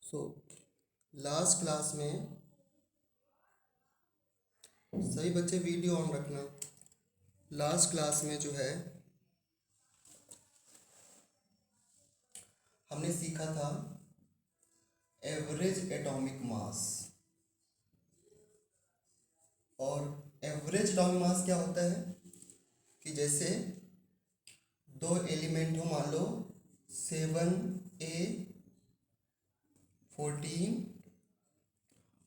So last class में सभी बच्चे वीडियो ऑन रखना। लास्ट क्लास में जो है हमने सीखा था एवरेज एटॉमिक मास। और एवरेज एटॉमिक मास क्या होता है कि जैसे दो एलिमेंट हो, मान लो 7A14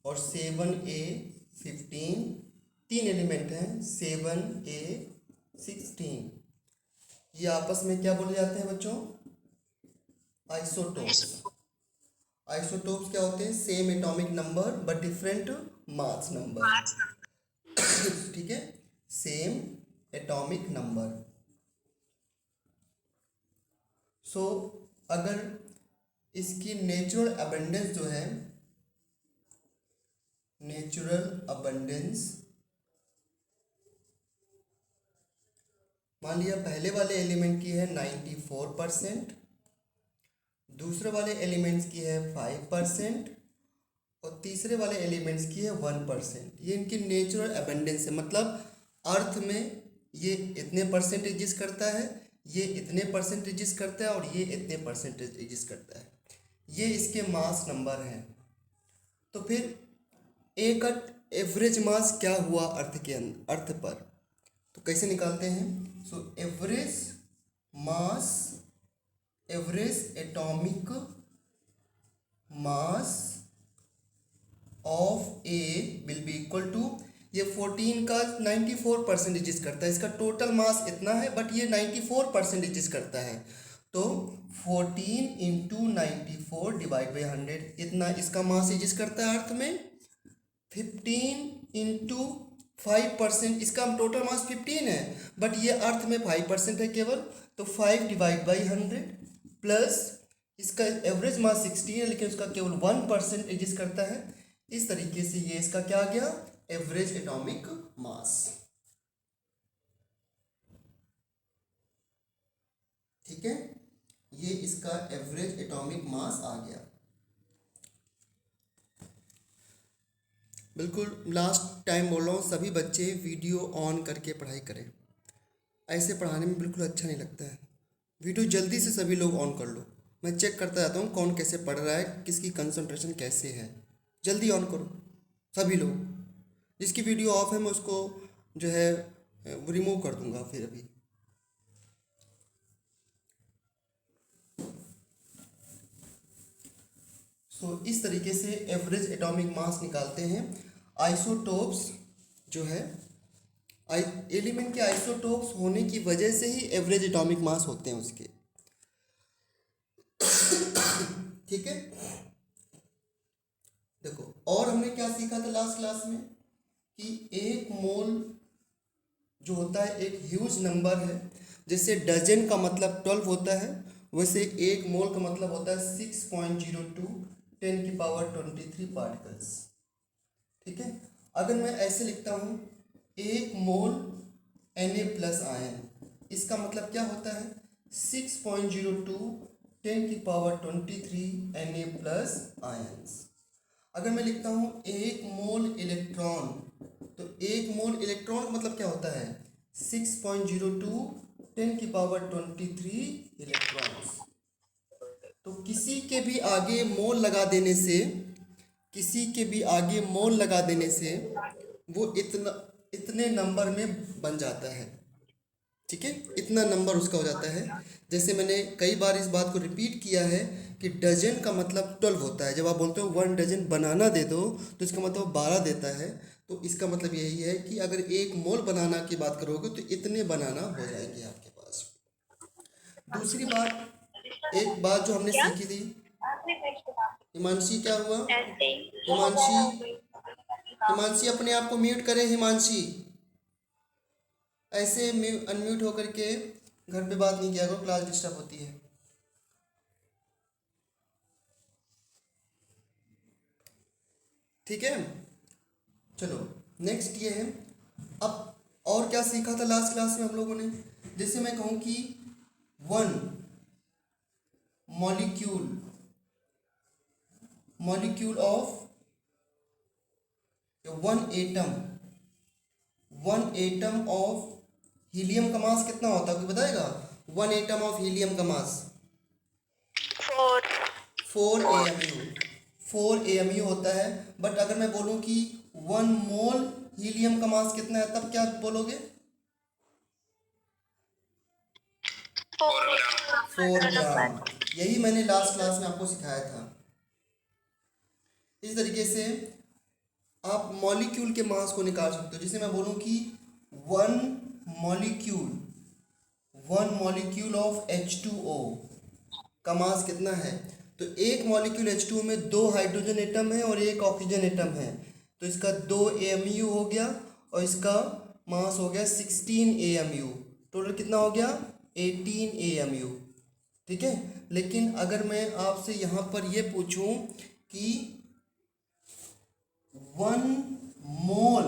और 7A15, तीन एलिमेंट हैं 7A16। ये आपस में क्या बोले जाते हैं बच्चों? आइसोटोप्स। आइसोटोप्स क्या होते हैं? Same atomic number but different mass number. ठीक है, सेम एटॉमिक नंबर। सो अगर इसकी नेचुरल अबंडेंस जो है, नेचुरल अबंडेंस, मान लिया पहले वाले एलिमेंट की है 94%, दूसरे वाले एलिमेंट्स की है 5% और तीसरे वाले एलिमेंट्स की है 1%। ये इनकी नेचुरल अबंडेंस है, मतलब अर्थ में ये इतने परसेंटेजेस करता है, ये इतने परसेंटेजेस करता है और ये इतने परसेंटेजेस करता है। ये इसके मास नंबर हैं। तो फिर एक एवरेज मास क्या हुआ अर्थ के अर्थ पर, तो कैसे निकालते हैं? So average mass, average atomic mass of A will be equal to, ये 14 का 94 परसेंटेज करता है, इसका टोटल मास इतना है बट ये 94 परसेंटेज करता है, तो 14 इंटू 94 डिवाइड बाई 100, इतना इसका मास इजिस करता है अर्थ में। 15 इंटू 5%, इसका टोटल मास 15 है बट ये अर्थ में 5% है केवल, तो 5 डिवाइड बाई 100 प्लस इसका एवरेज मास 16 है लेकिन उसका केवल 1% एग्जिस्ट करता है। इस तरीके से ये इसका क्या आ गया? एवरेज एटॉमिक मास। ठीक है, ये इसका एवरेज एटॉमिक मास आ गया। बिल्कुल लास्ट टाइम बोल रहा हूँ, सभी बच्चे वीडियो ऑन करके पढ़ाई करें। ऐसे पढ़ाने में बिल्कुल अच्छा नहीं लगता है। वीडियो जल्दी से सभी लोग ऑन कर लो, मैं चेक करता जाता हूँ कौन कैसे पढ़ रहा है, किसकी कंसंट्रेशन कैसे है। जल्दी ऑन करो सभी लोग। जिसकी वीडियो ऑफ है मैं उसको जो है रिमूव कर दूंगा फिर अभी। सो इस तरीके से एवरेज एटॉमिक मास निकालते हैं। आइसोटोप्स जो है, एलिमेंट के आइसोटोप्स होने की वजह से ही एवरेज एटॉमिक मास होते हैं उसके। ठीक है, देखो और हमने क्या सीखा था लास्ट क्लास में कि एक मोल जो होता है एक ह्यूज नंबर है। जैसे डजन का मतलब 12 होता है, वैसे एक मोल का मतलब होता है 6.02 10⁻23 पार्टिकल्स। ठीक है, अगर मैं ऐसे लिखता हूँ एक मोल Na प्लस आयन, इसका मतलब क्या होता है? 6.02 10⁻23 Na प्लस आयन्स। अगर मैं लिखता हूँ एक मोल इलेक्ट्रॉन, तो एक मोल इलेक्ट्रॉन का मतलब क्या होता है? 6.02 10⁻23 इलेक्ट्रॉन्स। तो किसी के भी आगे मोल लगा देने से, किसी के भी आगे मोल लगा देने से वो इतने नंबर में बन जाता है। ठीक है, इतना नंबर उसका हो जाता है। जैसे मैंने कई बार इस बात को रिपीट किया है कि डजन का मतलब 12 होता है। जब आप बोलते हो 1 डजन बनाना दे दो तो इसका मतलब 12 देता है। तो इसका मतलब यही है कि अगर एक मोल बनाना की बात करोगे तो इतने बनाना हो जाएंगे आपके पास। दूसरी बात, एक बात जो हमने सीखी थी, हिमांशी क्या हुआ? हिमांशी, हिमांशी अपने आप को म्यूट करें। हिमांशी ऐसे अनम्यूट होकर के घर पे बात नहीं किया करो, क्लास डिस्टर्ब होती है। ठीक है, चलो नेक्स्ट ये है। अब और क्या सीखा था लास्ट क्लास में हम लोगों ने? जैसे मैं कहूँ कि one molecule molecule of one atom of helium का मास कितना होता है, कोई बताएगा? वन एटम ऑफ हीलियम का मास 4 AMU। 4 AMU होता है। बट अगर मैं बोलूं कि 1 मोल हीलियम का मास कितना है, तब क्या बोलोगे? 4 ग्राम। यही मैंने लास्ट क्लास में आपको सिखाया था। इस तरीके से आप मॉलिक्यूल के मास को निकाल सकते हो। जैसे मैं बोलूं कि वन मॉलिक्यूल ऑफ H2O का मास कितना है, तो एक मॉलिक्यूल H2O में 2 हाइड्रोजन एटम है और 1 ऑक्सीजन एटम है, तो इसका 2 AMU हो गया और इसका मास हो गया 16 AMU। टोटल कितना हो गया? 18 AMU। ठीक है। लेकिन अगर मैं आपसे यहाँ पर ये पूछूं कि वन मोल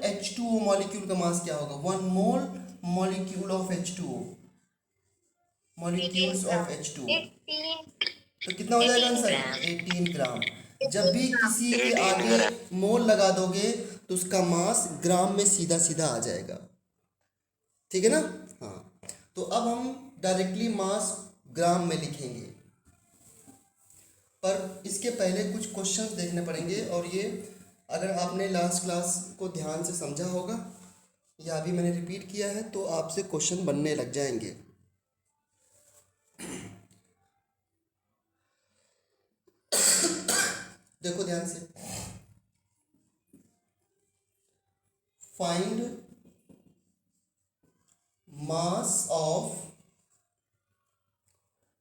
H2O मॉलिक्यूल का मास क्या होगा? 1 mole molecule of H2O, molecules of H2O, तो कितना हो जाएगा आंसर? 18 ग्राम। जब भी किसी के आगे मोल लगा दोगे तो उसका मास ग्राम में सीधा सीधा आ जाएगा। ठीक है ना? हाँ, तो अब हम डायरेक्टली मास ग्राम में लिखेंगे, पर इसके पहले कुछ क्वेश्चंस देखने पड़ेंगे। और ये अगर आपने लास्ट क्लास को ध्यान से समझा होगा या अभी मैंने रिपीट किया है तो आपसे क्वेश्चन बनने लग जाएंगे। देखो ध्यान से, find mass of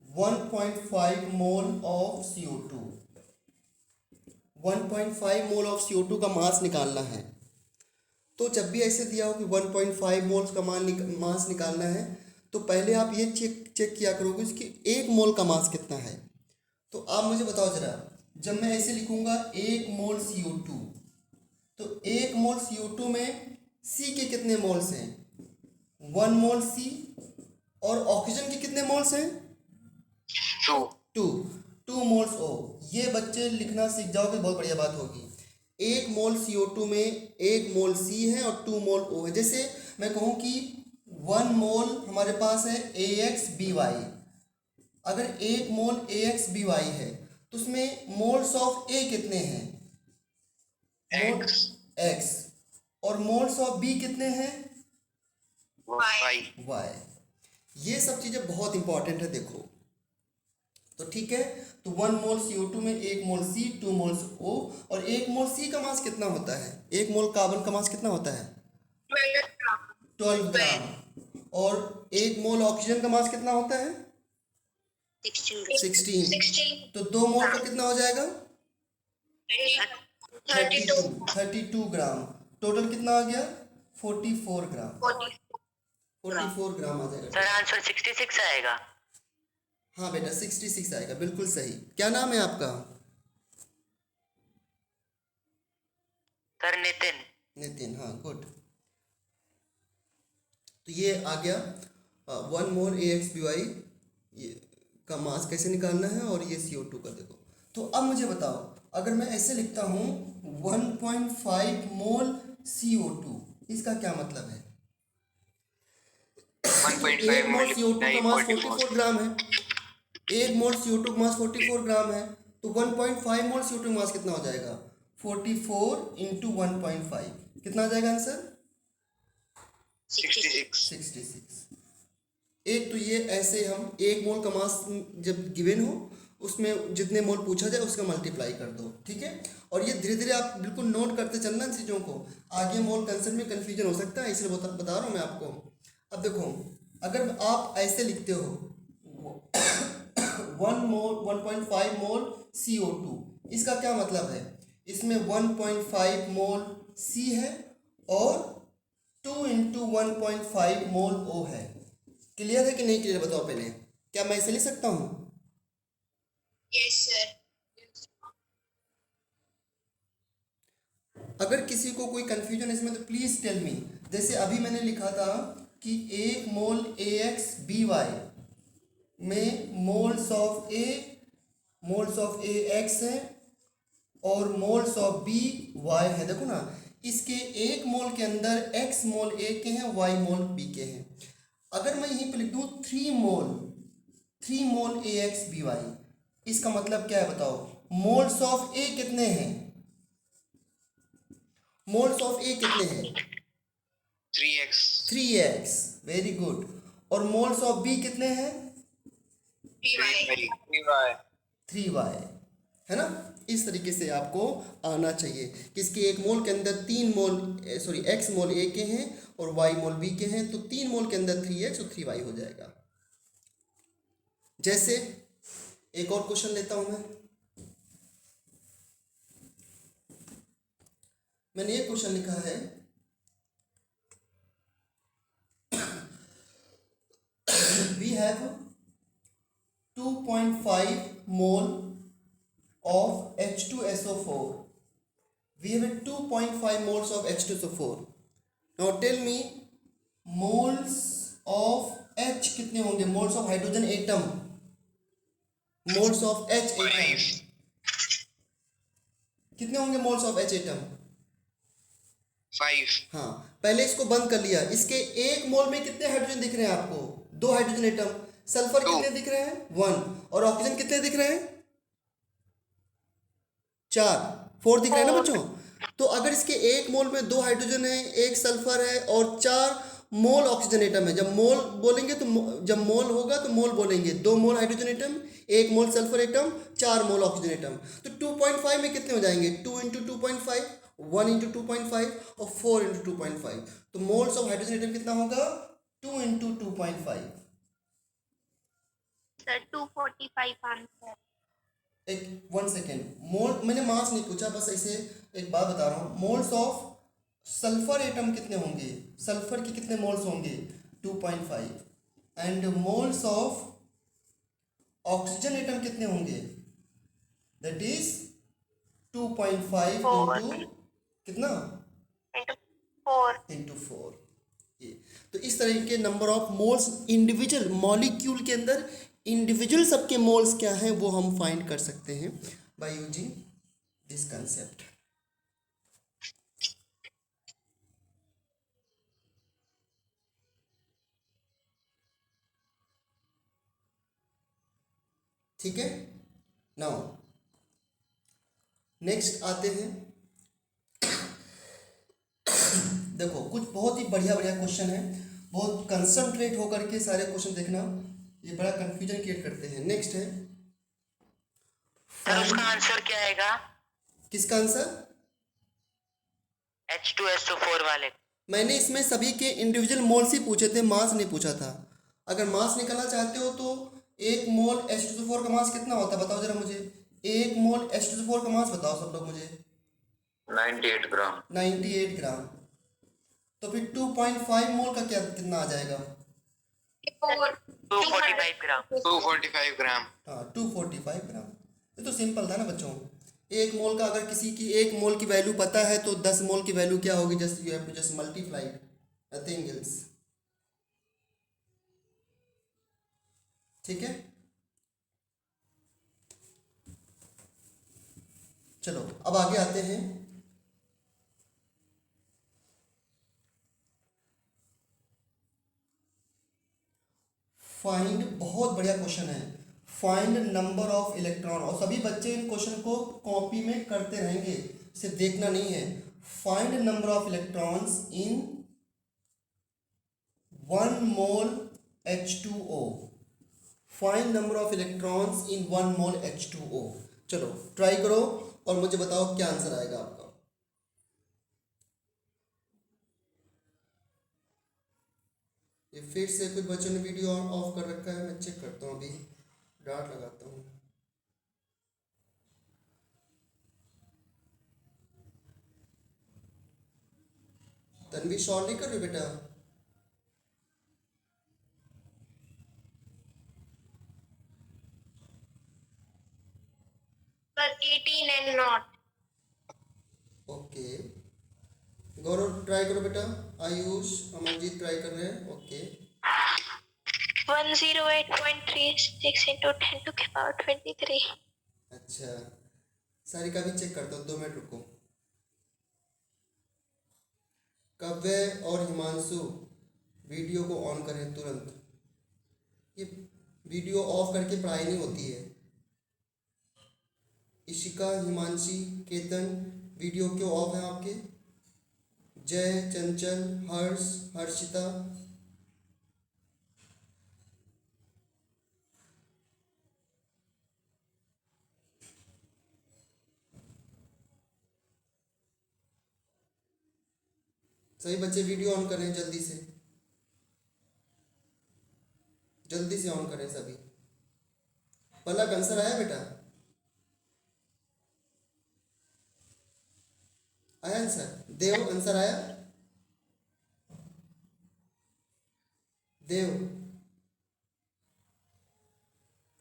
1.5 mole of CO2। 1.5 mole of CO2 का मास निकालना है। तो जब भी ऐसे दिया हो कि 1.5 मोल्स का मास निकालना है, तो पहले आप ये चेक किया करोगे इसकी 1 मोल का मास कितना है। तो आप मुझे बताओ जरा, जब मैं ऐसे लिखूंगा 1 मोल CO2, तो 1 मोल CO2 में C के कितने मोल्स हैं? 1 मोल C। और ऑक्सीजन के कितने मोल्स हैं? 2 मोल्स O। ये बच्चे लिखना सीख जाओगे, बहुत बढ़िया बात होगी। 1 मोल CO2 में 1 मोल C है और 2 मोल O है। जैसे मैं कहूँ कि 1 मोल हमारे पास है AXBY, अगर 1 मोल AXBY है तो उसमें मोल्स ऑफ A कितने हैं? मोल X। और मोल्स ऑफ B कितने हैं? Y। ये सब चीज़ें बहुत इंपॉर्टेंट है, देखो। तो ठीक है, तो 1 मोल CO2 में 1 मोल C, 2 मोल्स O। और 1 मोल C का मास कितना होता है? 1 मोल कार्बन का मास कितना होता है? 12 ग्राम। और 1 मोल ऑक्सीजन का मास कितना होता है? 16। तो 2 मोल का कितना हो जाएगा? 32 ग्राम। टोटल कितना आ गया? 44 ग्राम। 44 ग्राम आ जाएगा। सर आंसर 66 आएगा। हाँ बेटा 66 आएगा, बिल्कुल सही। क्या नाम है आपका? सर नितिन। हाँ, गुड। तो ये आ गया 1 मोल AXBY ये का मास कैसे निकालना है, और ये CO2 का देखो। तो अब मुझे बताओ, अगर मैं ऐसे लिखता हूँ 1.5 मोल CO2, इसका क्या मतलब है? 1 मोल CO2 का मास 44 ग्राम है। 1 मोल CO2 का मास 44 ग्राम है, तो 1.5 मोल CO2 का मास कितना हो जाएगा? 44 इंटू 1.5 कितना आ जाएगा आंसर? 66। एक तो ये ऐसे हम 1 मोल का मास जब गिवन हो उसमें जितने मोल पूछा जाए उसका मल्टीप्लाई कर दो, ठीक है। और ये धीरे धीरे आप बिल्कुल नोट करते चलना इन चीज़ों को, आगे मोल कंसेप्ट में कन्फ्यूजन हो सकता है, इसलिए बता रहा हूँ मैं आपको। अब देखो, अगर आप ऐसे लिखते हो 1.5 मोल CO2, इसका क्या मतलब है? इसमें 1.5 मोल C है और 2 इंटू 1.5 मोल O है। क्लियर है कि नहीं क्लियर, बताओ पहले। क्या मैं इसे लिख सकता हूँ? Yes sir. अगर किसी को कोई कंफ्यूजन इसमें तो प्लीज टेल मी। जैसे अभी मैंने लिखा था कि 1 मोल AXBY में moles of A moles of A x है और मोल्स ऑफ बी वाई है। देखो ना, इसके एक मोल के अंदर एक्स मोल ए के हैं, वाई मोल बी के हैं। अगर मैं यहीं पे लिख दूँ 3 मोल ए एक्स बी वाई, इसका मतलब क्या है बताओ? मोल्स ऑफ ए कितने हैं? मोल्स ऑफ ए कितने हैं? 3x 3x, very good. और मोल्स ऑफ बी कितने हैं? 3y 3y 3y, है ना। इस तरीके से आपको आना चाहिए कि इसके एक मोल के अंदर 3 मोल x मोल a के हैं और y मोल b के हैं, तो 3 मोल के अंदर 3x और 3y हो जाएगा। जैसे एक और क्वेश्चन लेता हूं मैंने ये क्वेश्चन लिखा है we have 2.5 mole of H2SO4. We have a 2.5 moles of H2SO4. Now tell me moles of H कितने होंगे? moles of hydrogen atom, moles of H atom 5 कितने होंगे? moles of H atom 5 हाँ, पहले इसको बंद कर लिया। इसके एक मोल में कितने हाइड्रोजन दिख रहे हैं आपको? 2 हाइड्रोजन एटम। सल्फर कितने दिख रहे हैं? 1। और ऑक्सीजन कितने दिख रहे हैं? 4 दिख रहे हैं ना बच्चों। तो अगर इसके एक मोल में 2 हाइड्रोजन है, 1 सल्फर है और 4 मोल ऑक्सीजन एटम है। जब मोल बोलेंगे तो जब मोल होगा तो मोल बोलेंगे। 2 मोल हाइड्रोजन एटम, 1 मोल सल्फर एटम, 4 मोल ऑक्सीजन एटम। तो 2.5 में कितने हो जाएंगे? 2 इंटू 2.5, 1 इंटू 2.5 और 4 इंटू 2.5। तो मोल्स ऑफ हाइड्रोजन एटम कितना होगा? 2 इंटू 2.5। Sir 245 answer. एक 1 सेकेंड, मोल मैंने मास नहीं पूछा, बस ऐसे एक बात बता रहा हूँ। मोल्स ऑफ सल्फर एटम कितने होंगे? सल्फर के कितने मोल्स होंगे? 2.5। And moles of oxygen atom कितने होंगे? दैट इज 2.5 इंटू कितना? इंटू 4। 4। ये तो इस तरह के number of moles individual molecule के अंदर इंडिविजुअल सबके मोल्स क्या हैं वो हम फाइंड कर सकते हैं बाय यूजिंग दिस कंसेप्ट। ठीक है। नाउ नेक्स्ट आते हैं। देखो कुछ बहुत ही बढ़िया बढ़िया क्वेश्चन है, बहुत कंसंट्रेट होकर के सारे क्वेश्चन देखना, ये बड़ा कंफ्यूजन क्रिएट करते हैं। नेक्स्ट है सर उसका आंसर क्या आएगा? किसका आंसर? H2SO4 वाले। मैंने इसमें सभी के इंडिविजुअल मोल्स ही पूछे थे, मास नहीं पूछा था। अगर मास निकालना चाहते हो तो 1 मोल H2SO4 का मास कितना होता है बताओ जरा मुझे। 1 मोल H2SO4 का मास बताओ सब लोग मुझे। 98 ग्राम 98 ग्राम। तो फिर 2.5 मोल का क्या कितना आ जाएगा? 245 ग्राम। 245 ग्राम हाँ 245 ग्राम। ये तो सिंपल था ना बच्चों। एक मोल का अगर किसी की 1 मोल की वैल्यू पता है तो 10 मोल की वैल्यू क्या होगी? Just you have to just multiply, nothing else. ठीक है, चलो अब आगे आते हैं। फाइंड, बहुत बढ़िया क्वेश्चन है। फाइंड नंबर ऑफ इलेक्ट्रॉन, और सभी बच्चे इन क्वेश्चन को कॉपी में करते रहेंगे, सिर्फ देखना नहीं है। Find number of electrons in 1 mole H2O। Find number of electrons in 1 mole H2O। चलो ट्राई करो और मुझे बताओ क्या आंसर आएगा आपका। ये फिर से कुछ बच्चों ने वीडियो ऑफ कर रखा है, मैं चेक करता हूँ, अभी डांट लगाता हूँ। तन्वी सॉल्व नहीं कर रही बेटा? Sir 18 and not. Okay, Gaurav try करो बेटा। आयुष अमरजीत ट्राई कर रहे हैं। Okay 108.36 into 10 to the power 23। अच्छा, सारिका भी चेक करता हूँ, 2 मिनट रुको। काव्य और हिमांशु वीडियो को ऑन करें तुरंत। ये वीडियो ऑफ करके पढ़ाई नहीं होती है। इशिका, हिमांशी, केतन, वीडियो क्यों ऑफ है आपके? जय, चंचल, हर्ष, हर्षिता, सभी बच्चे वीडियो ऑन करें जल्दी से, जल्दी से ऑन करें सभी। पलक आंसर आया बेटा? आया आंसर? देव आंसर आया? देव,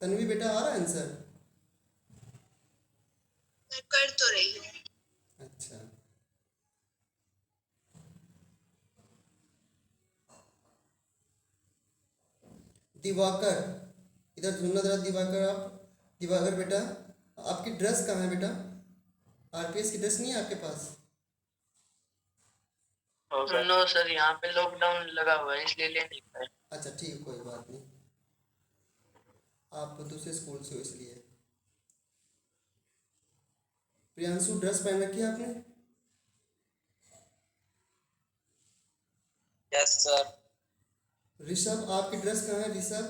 तन्वी बेटा आ रहा है आंसर? मैं कर तो रही हूँ। अच्छा, दिवाकर, इधर सुनना जरा। दिवाकर, आप, दिवाकर बेटा, आपकी ड्रेस कहाँ है बेटा? आरपीएस की ड्रेस नहीं है आपके पास? नो सर, यहाँ पे लॉकडाउन लगा हुआ है इसलिए ले नहीं पाए। अच्छा ठीक, कोई बात नहीं, आप दूसरे स्कूल से हो इसलिए। प्रियांशु, ड्रेस पहन रखी है आपने? Yes sir. ऋषभ, आपकी ड्रेस कहाँ है ऋषभ?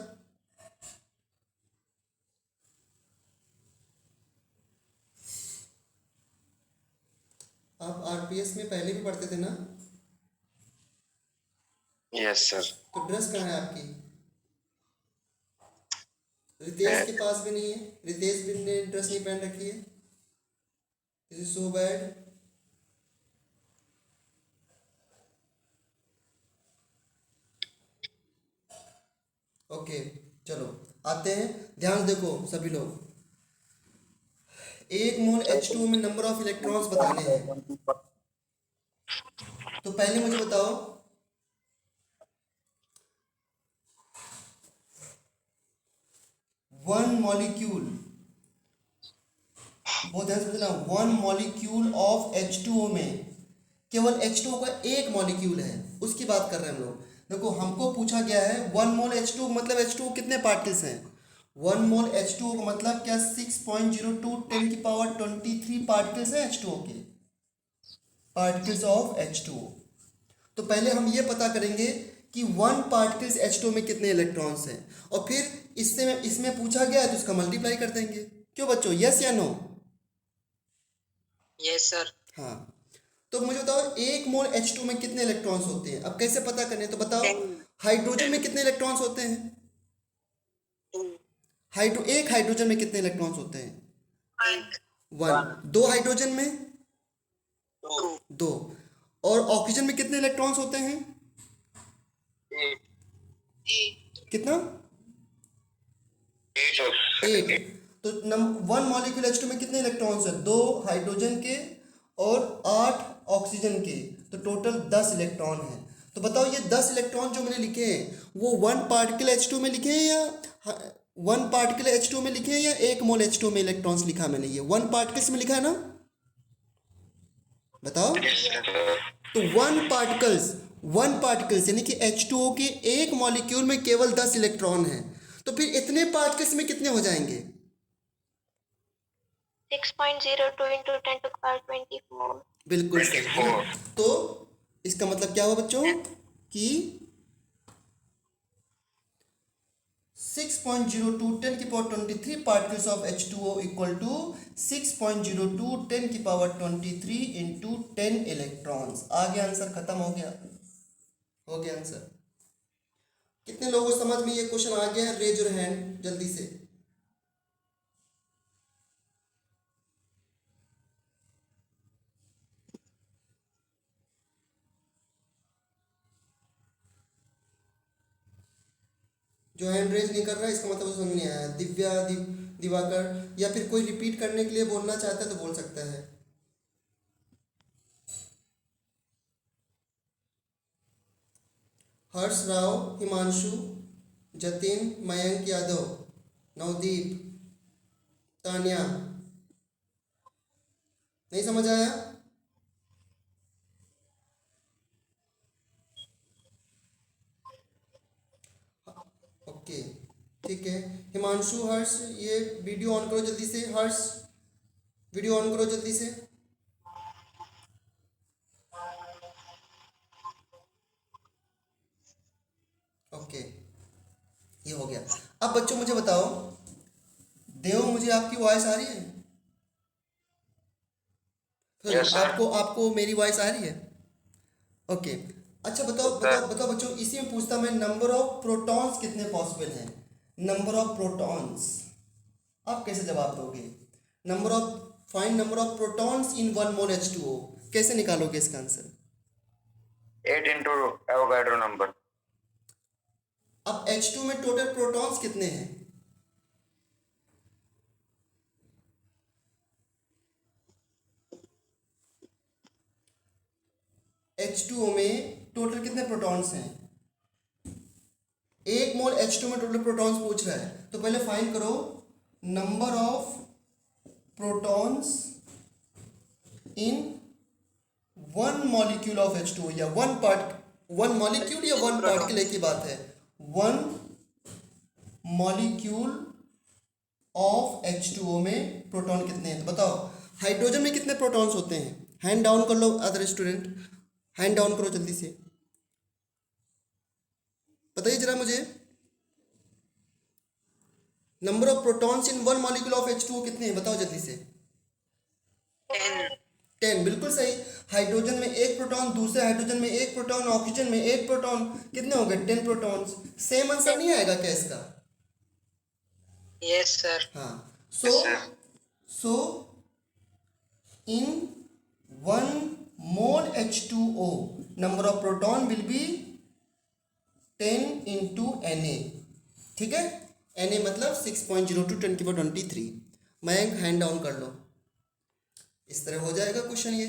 आप आरपीएस में पहले भी पढ़ते थे ना? Yes sir. तो ड्रेस कहाँ है आपकी? रितेश के पास भी नहीं है, रितेश भी ने ड्रेस नहीं पहन रखी है। This is so bad. Okay, चलो आते हैं, ध्यान से देखो सभी लोग। 1 मोल H2O में नंबर ऑफ इलेक्ट्रॉन्स बताने हैं। तो पहले मुझे बताओ, वन मॉलिक्यूल, बहुत ध्यान से समझना, 1 मॉलिक्यूल ऑफ H2O में केवल H2O का एक मॉलिक्यूल है, उसकी बात कर रहे हैं हम लोग। देखो हमको पूछा गया है 1 मोल H2O मतलब H2O कितने पार्टिकल्स हैं? 1 मोल H2O का मतलब क्या? 6.02 10 की पावर 23 पार्टिकल्स हैं H2O के, पार्टिकल्स ऑफ H2O। तो पहले हम ये पता करेंगे कि 1 पार्टिकल्स H2O में कितने इलेक्ट्रॉन्स हैं, और फिर इसमें पूछा गया है तो इसका मल्टीप्लाई कर देंगे। क्यों बच्चों, यस या नो? Yes sir. हाँ, तो मुझे बताओ 1 मोल H2 में कितने इलेक्ट्रॉन्स होते हैं? अब कैसे पता करने, तो बताओ। हाइड्रोजन में कितने इलेक्ट्रॉन्स होते हैं? एक हाइड्रोजन में कितने इलेक्ट्रॉन्स होते हैं? 1। 2 हाइड्रोजन में? 2। और ऑक्सीजन में कितने इलेक्ट्रॉन्स होते हैं? कितना? 8। तो 1 मॉलिक्यूल H2 में कितने इलेक्ट्रॉन्स हैं? 2 हाइड्रोजन के और 8 ऑक्सीजन के, तो टोटल 10 इलेक्ट्रॉन हैं। तो बताओ ये 10 इलेक्ट्रॉन जो मैंने लिखे हैं वो 1 पार्टिकल H2 में लिखे हैं या 1 पार्टिकल H2 में लिखे हैं या 1 मोल H2 में इलेक्ट्रॉन्स लिखा मैंने? ये 1 पार्टिकल्स में लिखा है ना, बताओ। तो 1 पार्टिकल्स यानी कि H2O के एक मॉलिक्यूल में केवल 10 इलेक्ट्रॉन हैं, तो फिर इतने पार्टिकल्स में कितने हो जाएंगे? 6.02 into 10 to the power 24. बिल्कुल सही है। तो इसका मतलब क्या हुआ बच्चों कि 6.02 10 की power 23 particles of H2O equal to 6.02 10 की पावर 23 इंटू 10 इलेक्ट्रॉन्स। आ गया आंसर, खत्म हो गया, हो गया आंसर। कितने लोगों को समझ में ये क्वेश्चन आ गया है? रेज योर हैंड जल्दी से। जो हैंड रेज नहीं कर रहा है इसका मतलब समझ नहीं आया। दिव्या, दिवाकर, या फिर कोई रिपीट करने के लिए बोलना चाहता है तो बोल सकता है। हर्ष राव, हिमांशु, जतिन, मयंक यादव, नवदीप, तान्या, नहीं समझ आया? ओके ठीक है। हिमांशु, हर्ष, ये वीडियो ऑन करो जल्दी से। हर्ष, वीडियो ऑन करो जल्दी से। ओके, ये हो गया। अब बच्चों मुझे बताओ, देव, मुझे आपकी वॉइस आ रही है? Yes, sir. आपको आपको मेरी वॉइस आ रही है? ओके। अच्छा बताओ बताओ बताओ बच्चों, इसी में पूछता मैं, नंबर ऑफ प्रोटॉन्स कितने पॉसिबल हैं? नंबर ऑफ प्रोटॉन्स आप कैसे जवाब दोगे? Number of, find number of protons in 1 mole H2O, कैसे निकालोगे इसका आंसर? 8 into Avogadro number. अब H2 में टोटल प्रोटॉन्स कितने हैं? H2O में टोटल कितने प्रोटॉन्स हैं? 1 मोल H2 में टोटल प्रोटॉन्स पूछ रहा है, तो पहले फाइंड करो number of protons in 1 molecule of H2O, या 1 पार्ट, 1 मॉलिक्यूल या 1 पार्टिकल, एक ही बात है। 1 मॉलिक्यूल ऑफ H2O में प्रोटॉन कितने हैं? तो बताओ, हाइड्रोजन में कितने प्रोटॉन्स होते हैं? हैंड डाउन कर लो अदर स्टूडेंट, हैंड डाउन करो जल्दी से, बताइए जरा मुझे। Number of protons in 1 molecule of H2O कितने हैं? बताओ जल्दी से। 10, बिल्कुल सही। हाइड्रोजन में 1 प्रोटॉन, दूसरे हाइड्रोजन में 1 प्रोटॉन, ऑक्सीजन में 1 प्रोटॉन, कितने हो गए? 10 प्रोटॉन्स। सेम आंसर नहीं आएगा क्या इसका? Yes, sir. हाँ, Yes, sir. so in 1 mole H2O number of proton will be 10 into Na, ठीक है? Na मतलब 6.02 10 की पावर 23। मैं हैंड डाउन कर लो, इस तरह हो जाएगा क्वेश्चन ये।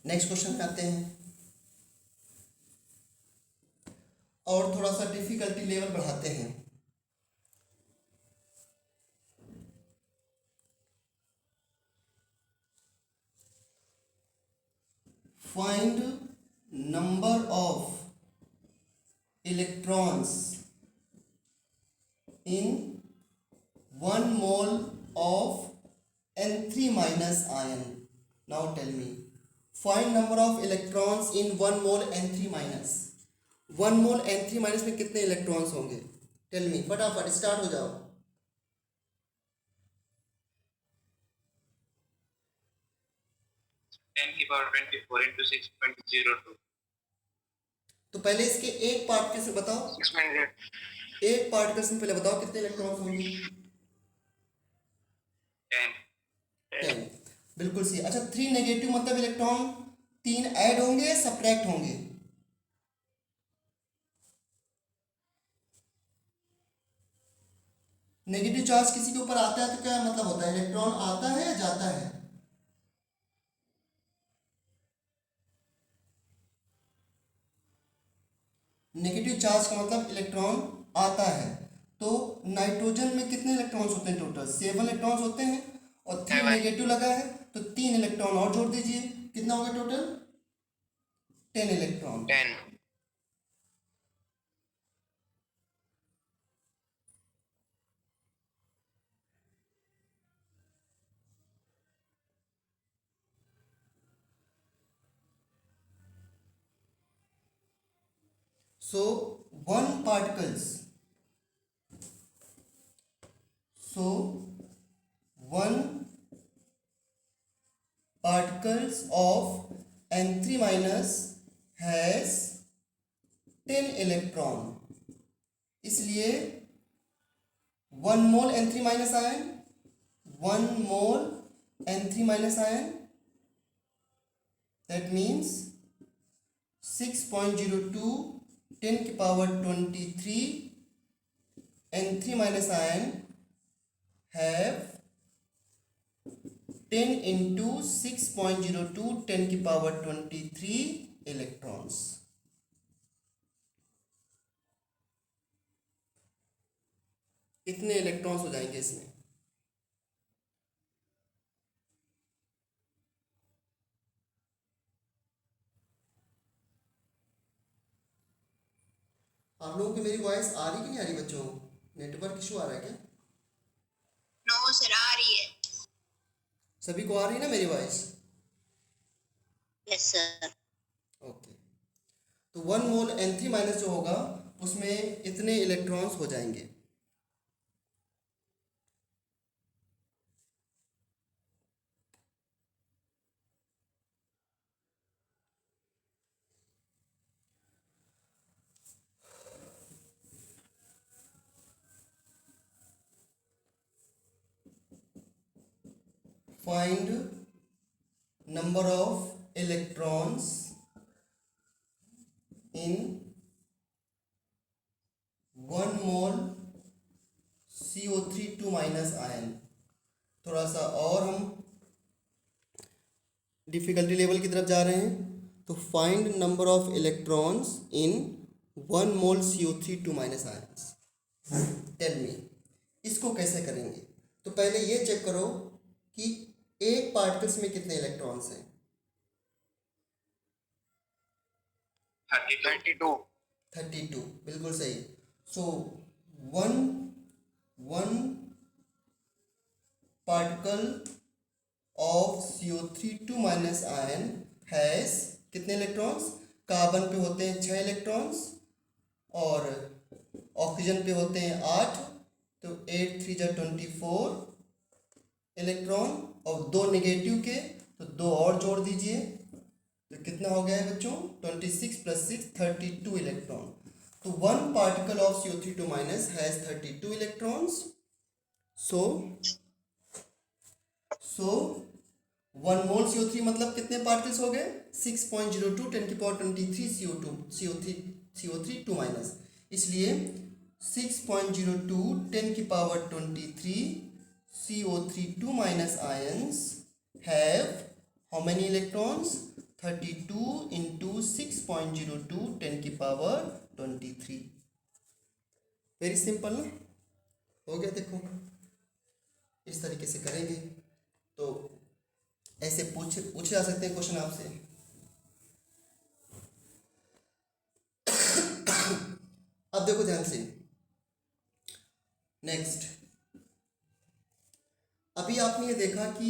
नेक्स्ट क्वेश्चन पे आते हैं, और थोड़ा सा डिफिकल्टी लेवल बढ़ाते हैं। Find number of electrons in 1 mole of N3 minus ion. Now tell me, find number of electrons in 1 mole N3 minus. 1 mole N3 minus में कितने इलेक्ट्रॉन्स होंगे? टेल मी, फटाफट स्टार्ट हो जाओ। 10 की पावर 24 into 6.02. तो पहले इसके एक पार्टिकल से बताओ, 6.0. एक पार्टिकल से पहले बताओ कितने इलेक्ट्रॉन्स होंगे? 10. 10, बिल्कुल सही। अच्छा, 3 नेगेटिव मतलब इलेक्ट्रॉन 3 ऐड होंगे, सब्ट्रैक्ट होंगे? नेगेटिव चार्ज किसी के ऊपर आता है तो क्या मतलब होता है? इलेक्ट्रॉन आता है या जाता है? नेगेटिव चार्ज का मतलब इलेक्ट्रॉन आता है। तो नाइट्रोजन में कितने इलेक्ट्रॉन्स होते हैं? टोटल 7 इलेक्ट्रॉन्स होते हैं, और 3 नेगेटिव लगा है तो 3 इलेक्ट्रॉन और जोड़ दीजिए, कितना होगा total? 10 electron. 10. So one particles, so one particles of N3 minus has 10 electron, इसलिए 1 mole N3 minus ion, 1 mole N3 minus ion, that means 6.02 10 की power 23 N3 minus ion have 10 into 6.02 10 की पावर 23 electrons. कितने electrons हो जाएंगे इसमें? आप लोगों की मेरी वॉइस आ रही कि नहीं आ रही बच्चों? नेटवर्क इशू आ रहा है क्या? नो सर, आ रही है। सभी को आ रही है ना मेरी वॉइस? Yes sir. ओके। तो 1 मोल N3 माइनस जो होगा उसमें इतने इलेक्ट्रॉन्स हो जाएंगे। Find number of electrons in 1 mole CO3 2 minus ion. थोड़ा सा और हम डिफिकल्टी लेवल की तरफ जा रहे हैं। तो find number of electrons in 1 mole CO3 2 minus ions. Tell me, इसको कैसे करेंगे? तो पहले ये चेक करो कि एक पार्टिकल्स में कितने इलेक्ट्रॉन्स हैं। 32. 32, बिल्कुल सही। So one particle of CO3 2 minus ion has कितने इलेक्ट्रॉन्स? कार्बन पे होते हैं 6 इलेक्ट्रॉन्स और ऑक्सीजन पे होते हैं 8, तो 8 3 जा 24 इलेक्ट्रॉन, और 2 नेगेटिव के तो 2 और जोड़ दीजिए, तो कितना हो गया है बच्चों? 26 + 6 32 इलेक्ट्रॉन। तो 1 particle of CO3 2 minus has 32 electrons. So 1 mole CO3 मतलब कितने पार्टिकल्स हो गए? 6.02 10⁻23 CO3 2 माइनस। इसलिए 6.02 10⁻23 CO3 2 minus ions have how many electrons? 32 into 6.02 10⁻23। Very simple ना? हो गया। देखो इस तरीके से करेंगे तो ऐसे पूछे जा सकते हैं क्वेश्चन आपसे। अब देखो ध्यान से, नेक्स्ट, अभी आपने ये देखा कि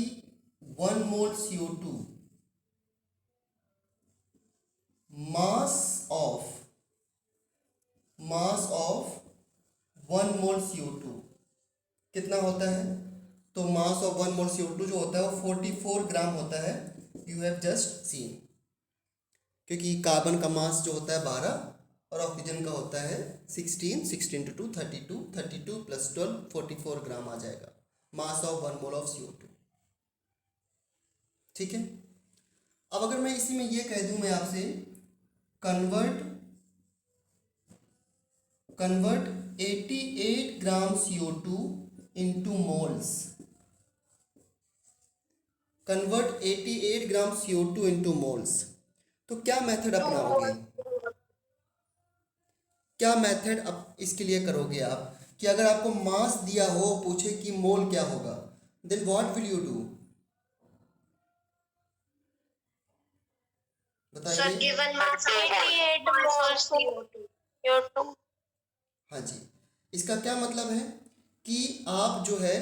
1 मोल CO2 mass of 1 mole CO2 कितना होता है? तो मास ऑफ 1 मोल CO2 जो होता है वो 44 ग्राम होता है। यू हैव जस्ट सीन, क्योंकि कार्बन का मास जो होता है 12 और ऑक्सीजन का होता है 16 16 × 2 32 32 + 12 44 ग्राम आ जाएगा mass of 1 mole of CO2। ठीक है। अब अगर मैं इसी में ये कह दूं मैं आपसे, convert 88 gram CO2 into moles, convert 88 gram CO2 into moles, तो क्या मेथड अपनाओगे? क्या मेथड अब इसके लिए करोगे आप कि अगर आपको मास दिया हो, पूछे कि मोल क्या होगा, then what will you do? Sir, given mass 88 moles CO2। हाँ जी, इसका क्या मतलब है कि आप जो है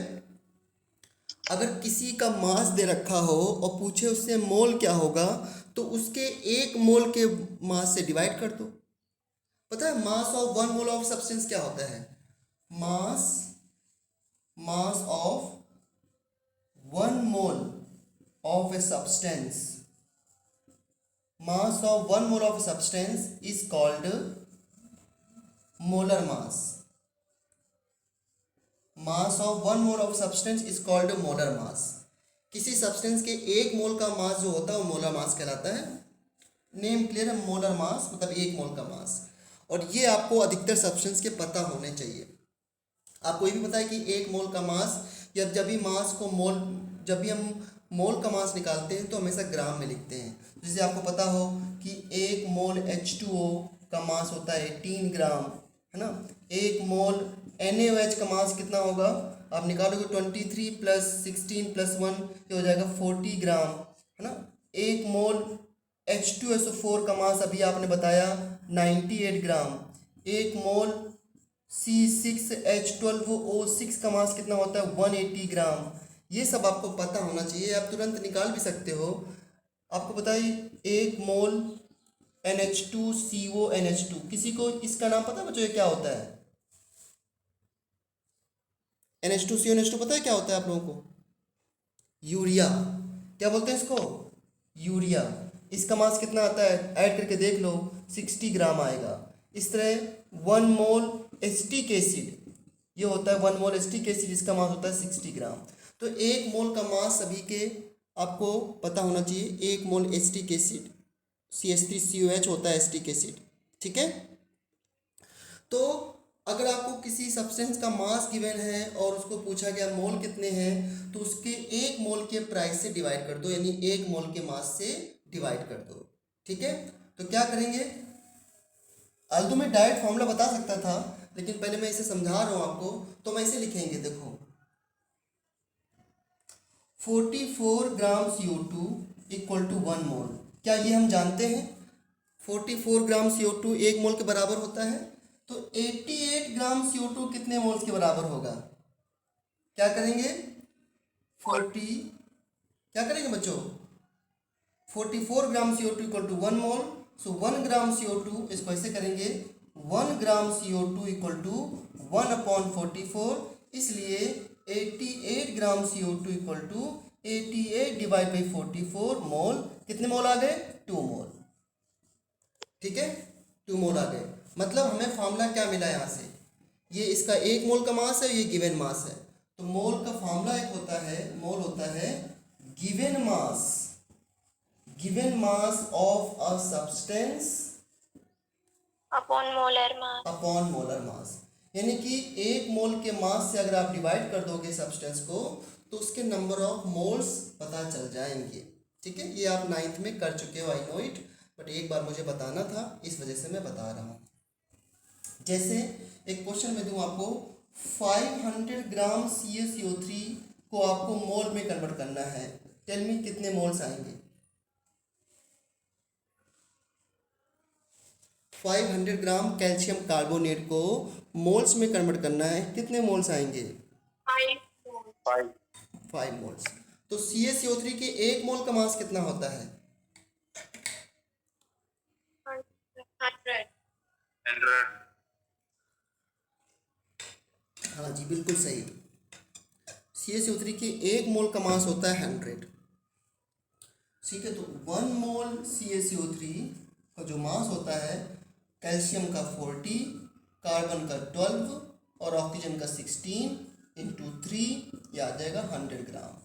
अगर किसी का मास दे रखा हो और पूछे उससे मोल क्या होगा, तो उसके 1 मोल के मास से डिवाइड कर दो। पता है mass of 1 mole of substance क्या होता है? Mass of 1 mole of a substance, mass of 1 mole of substance is called molar mass. Mass of 1 mole of substance is called molar mass. किसी सब्सटेंस के 1 मोल का मास जो होता है वो मोलर मास कहलाता है। नेम क्लियर है? मोलर मास मतलब 1 मोल का मास। और ये आपको अधिकतर सब्सटेंस के पता होने चाहिए। आपको ये भी पता है कि 1 मोल का मास, या जब भी मास को जब भी हम मोल का मास निकालते हैं तो हमेशा ग्राम में लिखते हैं। जैसे आपको पता हो कि 1 मोल H2O का मास होता है 18 ग्राम, है ना। 1 मोल NaOH का मास कितना होगा, आप निकालोगे 23 प्लस 16 प्लस 1, ये हो जाएगा 40 ग्राम, है ना। 1 मोल H2SO4 का मास अभी आपने बताया 98 ग्राम। 1 मोल C6H12O6 का मास कितना होता है 180 ग्राम। ये सब आपको पता होना चाहिए, आप तुरंत निकाल भी सकते हो। आपको बताइए 1 मोल NH2CONH2, किसी को इसका नाम पता है बच्चों, ये क्या होता है? NH2CONH2 पता है क्या होता है आप लोगों को? यूरिया। क्या बोलते हैं इसको? यूरिया। इसका मास कितना आता है, ऐड करके देख लो, 60 ग्राम आएगा। इस तरह 1 मोल एसिटिक एसिड, ये होता है 1 मोल एसिटिक एसिड, इसका मास होता है 60 ग्राम। तो 1 मोल का मास सभी के आपको पता होना चाहिए। 1 मोल एसिटिक एसिड CH3COH होता है एसिटिक एसिड, ठीक है। तो अगर आपको किसी सब्सटेंस का मास गिवन है और उसको पूछा गया मोल कितने हैं, तो उसके 1 मोल के प्राइस से डिवाइड कर दो, यानी 1 मोल के मास से डिवाइड कर दो, ठीक है। तो क्या करेंगे, आल्दो में डायरेक्ट फॉर्मूला बता सकता था, लेकिन पहले मैं इसे समझा रहा हूँ आपको, तो मैं इसे लिखेंगे, देखो 44 ग्राम CO2 इक्वल टू 1 मोल। क्या ये हम जानते हैं 44 ग्राम CO2 1 मोल के बराबर होता है? तो 88 ग्राम CO2 कितने मोल्स के बराबर होगा? क्या करेंगे क्या करेंगे बच्चों, 44 ग्राम CO2 equal to 1 mole. So 1 gram CO2 इसको ऐसे करेंगे, 1 ग्राम CO2 इक्वल टू 1/44, इसलिए 88 gram CO2 equal to 88 divide by 44 mole. कितने मोल आ गए? 2 मोल, ठीक है, 2 मोल आ गए। मतलब हमें फार्मूला क्या मिला यहाँ से, ये इसका 1 मोल का मास है, ये गिवन मास है। तो मोल का फार्मूला एक होता है, मोल होता है given mass of a substance upon molar mass. यानी कि 1 मोल के मास से अगर आप डिवाइड कर दोगे सब्सटेंस को, तो उसके नंबर ऑफ मोल्स पता चल जाएंगे, ठीक है। ये आप 9th में कर चुके हो, आई नो इट, बट एक बार मुझे बताना था, इस वजह से मैं बता रहा हूँ। जैसे एक क्वेश्चन में दूँ आपको, 500 ग्राम CaCO3 को आपको मोल में कन्वर्ट करना है, टेल मी कितने मोल्स आएंगे? 500 ग्राम कैल्शियम कार्बोनेट को मोल्स में कन्वर्ट करना है, कितने मोल्स आएंगे? 5 मोल्स। तो CaCO3 के 1 मोल का मास कितना होता है? 100. हाँ जी, बिल्कुल सही। CaCO3 के 1 मोल का मास होता है 100, ठीक है। तो 1 मोल CaCO3 का जो मास होता है, कैल्शियम का 40, कार्बन का 12 और ऑक्सीजन का 16 इंटू 3, ये आ जाएगा 100 ग्राम।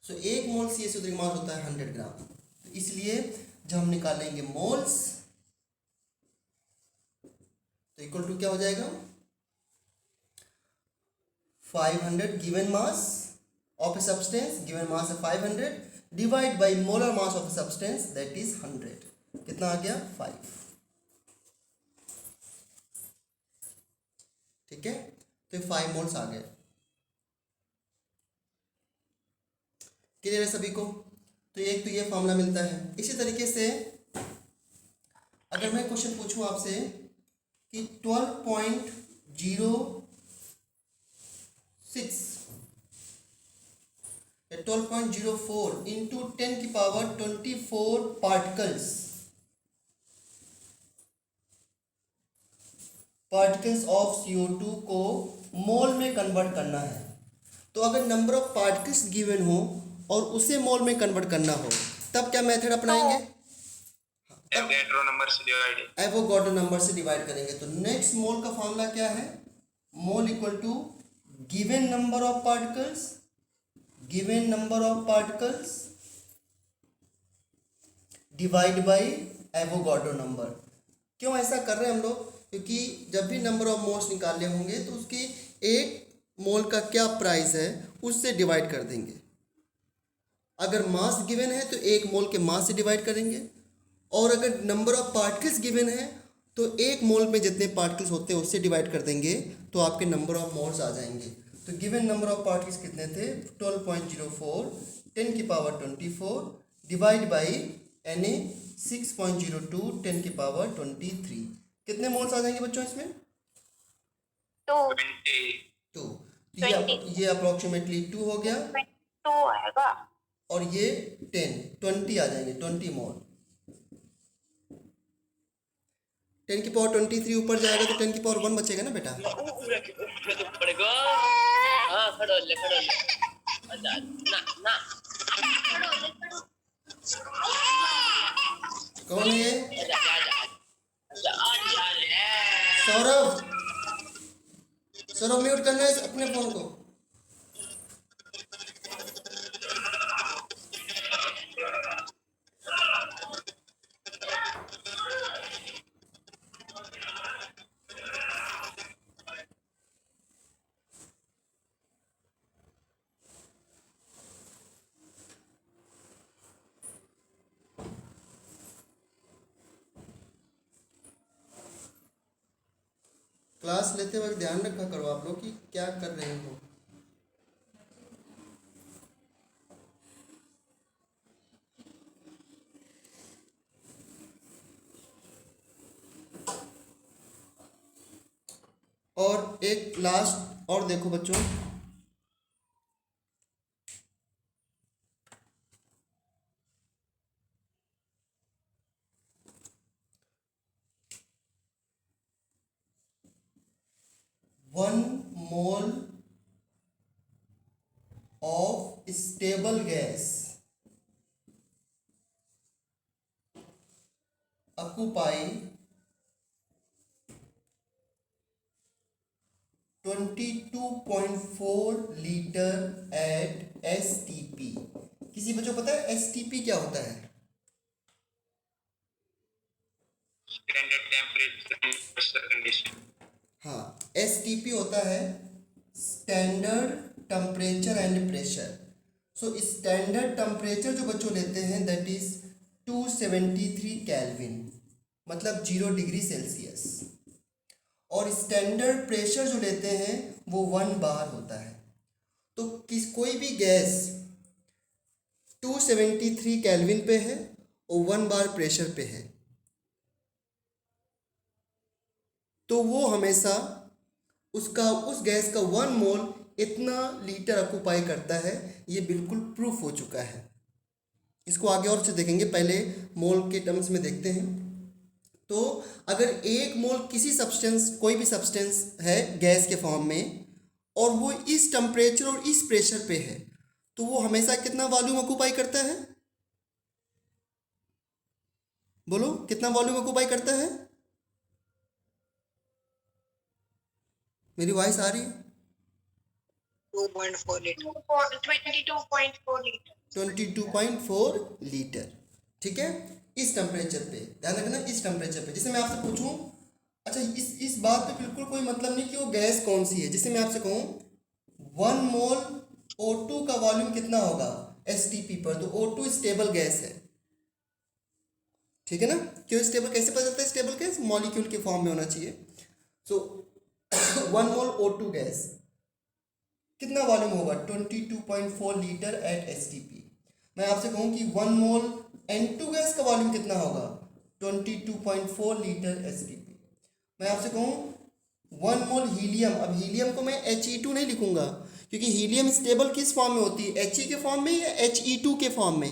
सो 1 मोल CaCO3 का मास होता है 100 ग्राम। तो इसलिए जब हम निकालेंगे मोल्स, तो इक्वल टू क्या हो जाएगा, 500 given mass of a substance, given mass है 500 divide by molar mass of a substance that is 100। कितना आ गया? 5, ठीक है। तो 5 मोल्स आ गए। क्लियर है सभी को? तो एक तो ये फॉर्मूला मिलता है। इसी तरीके से अगर मैं क्वेश्चन पूछूं आपसे कि 12.06 या 12.04 इंटू 10 की पावर 24 पार्टिकल्स ऑफ CO2 को मोल में कन्वर्ट करना है, तो अगर नंबर ऑफ पार्टिकल्स गिवन हो और उसे मोल में कन्वर्ट करना हो, तब क्या मेथड अपनाएंगे? एवोगैड्रो नंबर से डिवाइड, एवोगाड्रो नंबर से डिवाइड करेंगे। तो नेक्स्ट मोल का फॉर्मूला क्या है? Mole equal to given number of particles divide by Avogadro number. क्यों ऐसा कर रहे हैं हम लोग? क्योंकि जब भी नंबर ऑफ मोल्स निकालने होंगे तो उसके 1 मोल का क्या प्राइस है उससे डिवाइड कर देंगे। अगर मास गिवन है तो 1 मोल के मास से डिवाइड करेंगे, और अगर नंबर ऑफ पार्टिकल्स गिवन है तो एक मोल में जितने पार्टिकल्स होते हैं उससे डिवाइड कर देंगे तो आपके नंबर ऑफ मोल्स आ जाएंगे। तो गिवन नंबर ऑफ पार्टिकल्स कितने थे 12.04 10 की पावर 24 डिवाइड बाई Na 6.02 10 की पावर 23। कितने मोल्स आ जाएंगे बच्चों इसमें? 2 2। 20 ये अप्रोक्सीमेटली 2 हो गया 2 आएगा। और ये 20 आ जाएंगे 20 मोल। 10 की पावर 23 ऊपर जाएगा तो 10 की पावर 1 बचेगा ना बेटा। कौन है ये? सौरभ। सौरभ म्यूट करना है अपने फोन को। क्लास लेते वक्त ध्यान रखा करो आप लोग कि क्या कर रहे हो। और एक लास्ट और देखो बच्चों, one mole of stable gas occupy 22.4 litre at STP। किसी बच्चों को पता है STP क्या होता है? Standard temperature and pressure condition. हाँ, STP होता है standard temperature and pressure. So standard temperature जो बच्चों लेते हैं दैट इज 273 केल्विन, मतलब 0 डिग्री सेल्सियस। और स्टैंडर्ड प्रेशर जो लेते हैं वो 1 बार होता है। तो कोई भी गैस 273 केल्विन पे है और 1 बार प्रेशर पे है तो वो हमेशा उस गैस का 1 मोल इतना लीटर ऑक्यूपाई करता है। ये बिल्कुल प्रूफ हो चुका है। इसको आगे और से देखेंगे, पहले मोल के टर्म्स में देखते हैं। तो अगर एक मोल किसी सब्सटेंस, कोई भी सब्सटेंस है गैस के फॉर्म में और वो इस टेम्परेचर और इस प्रेशर पे है तो वो हमेशा कितना वॉल्यूम ऑक्यूपाई करता है? बोलो कितना वॉल्यूम ऑक्यूपाई करता है? मेरी वॉइस आ रही है? 22.4 लीटर। 22.4 लीटर। ठीक है, इस टेम्परेचर पे ध्यान रखना, इस टेम्परेचर पे। जैसे मैं आपसे पूछूं, अच्छा इस बात पे बिल्कुल कोई मतलब नहीं कि वो गैस कौन सी है। जैसे मैं आपसे कहूँ 1 मोल O2 का वॉल्यूम कितना होगा STP पर, तो O2 स्टेबल गैस है। ठीक है ना? क्यों स्टेबल? कैसे पता चलता है स्टेबल गैस? मॉलिक्यूल के फॉर्म में होना चाहिए। सो 1 मोल O2 गैस कितना वॉल्यूम होगा? 22.4 लीटर एट STP। मैं आपसे कहूँ कि 1 मोल N2 गैस का वॉल्यूम कितना होगा? 22.4 लीटर STP। मैं आपसे कहूँ 1 मोल हीलियम, अब हीलियम को मैं He2 नहीं लिखूंगा क्योंकि हीलियम स्टेबल किस फॉर्म में होती है? He के फॉर्म में या He2 के फॉर्म में?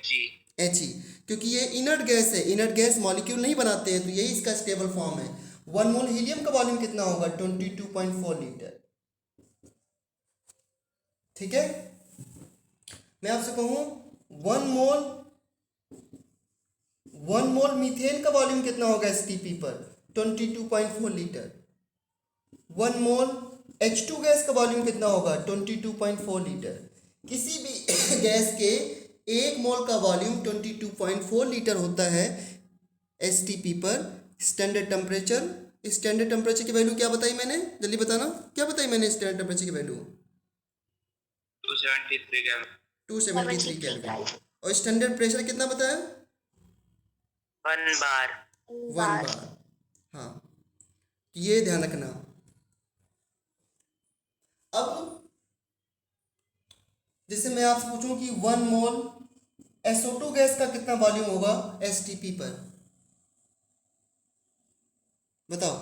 He, क्योंकि ये इनर्ट गैस है, इनर्ट गैस मॉलिक्यूल नहीं बनाते हैं तो यही इसका स्टेबल फॉर्म है। 1 मोल हीलियम का वॉल्यूम कितना होगा? 22.4 लीटर। ठीक है, मैं आपसे कहूँ 1 मोल मीथेन का वॉल्यूम कितना होगा STP पर? 22.4 लीटर। 1 मोल H2 गैस का वॉल्यूम कितना होगा? 22.4 लीटर। किसी भी गैस के 1 मोल का वॉल्यूम 22.4 लीटर होता है STP पर। स्टैंडर्ड टेम्परेचर की वैल्यू क्या बताई मैंने? जल्दी बताना, क्या बताई मैंने स्टैंडर्ड टेम्परेचर की वैल्यू? 273 केल्विन। और स्टैंडर्ड प्रेशर कितना बताया? 1 बार। 1 बार। बार। हाँ, ये ध्यान रखना। अब जैसे मैं आपसे पूछूं कि 1 मोल SO2 गैस का कितना वॉल्यूम होगा STP पर, बताओ।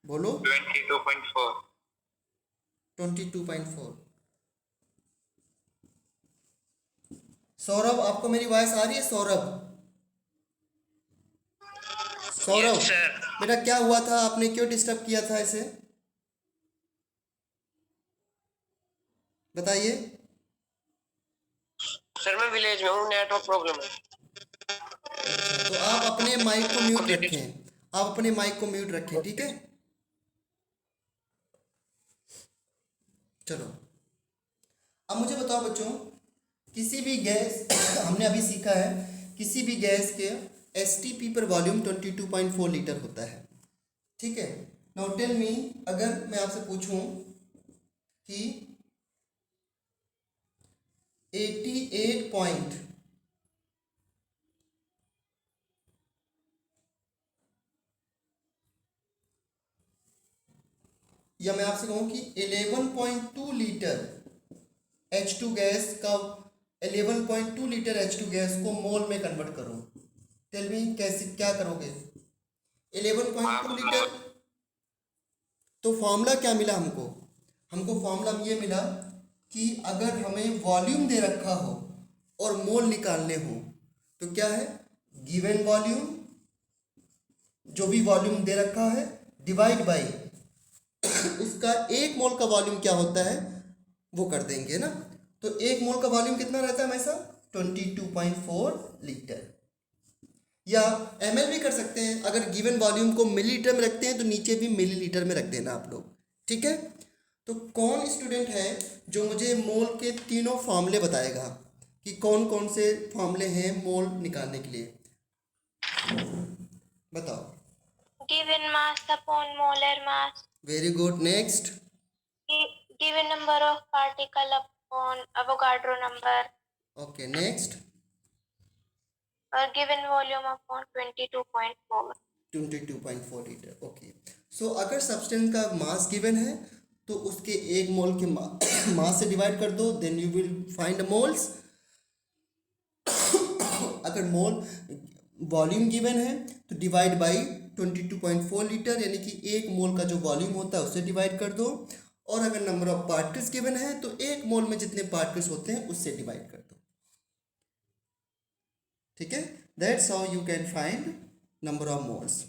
बोलो। 22.4. 22.4। सौरभ, आपको मेरी वॉइस आ रही है? Saurabh, Saurabh yes sir. बेटा क्या हुआ था, आपने क्यों डिस्टर्ब किया था इसे, बताइए। सर मैं विलेज में हूँ, नेटवर्क प्रॉब्लम है। अच्छा, तो आप अपने माइक को म्यूट रखें, आप अपने माइक को म्यूट रखें, ठीक है। चलो, अब मुझे बताओ बच्चों, किसी भी गैस हमने अभी सीखा है, किसी भी गैस के STP पर वॉल्यूम 22.4 लीटर होता है, ठीक है। नाउ टेल मी, अगर मैं आपसे पूछूं कि 88 पॉइंट या मैं आपसे कहूं कि 11.2 लीटर H2 गैस का 11.2 लीटर H2 गैस को मोल में कन्वर्ट करो, टेल मी कैसे, क्या करोगे? 11.2 लीटर, तो फॉर्मूला क्या मिला हमको? हमको फॉर्मूला ये मिला कि अगर हमें वॉल्यूम दे रखा हो और मोल निकालने हो तो क्या है, गिवन वॉल्यूम, जो भी वॉल्यूम दे रखा है, डिवाइड बाई उसका एक मोल का वॉल्यूम क्या होता है वो कर देंगे ना। तो एक मोल का वॉल्यूम कितना रहता है हमेशा? 22.4 लीटर। या ml भी कर सकते हैं, अगर गिवन वॉल्यूम को मिलीलीटर में रखते हैं तो नीचे भी मिलीलीटर में रख देना आप लोग, ठीक है। तो कौन स्टूडेंट है जो मुझे मोल के तीनों फॉर्मूले बताएगा कि कौन कौन से फॉर्मूले हैं मोल निकालने के लिए, बताओ। Given mass upon molar mass. Very good, next. Given number of particle upon Avogadro number. Okay, next. Or given volume upon 22.4. 22.4 litre, okay. So अगर सब्सटेंस का मास गिवन है तो उसके एक मोल के मास से डिवाइड कर दो, then you will find moles. अगर मोल वॉल्यूम गिवन है तो डिवाइड बाई 22.4 लीटर, यानी कि एक मोल का जो वॉल्यूम होता है उससे डिवाइड कर दो। और अगर नंबर ऑफ पार्टिकल्स गिवन है तो एक मोल में जितने पार्टिकल्स होते हैं उससे डिवाइड कर दो, ठीक है। That's how you can find number of moles.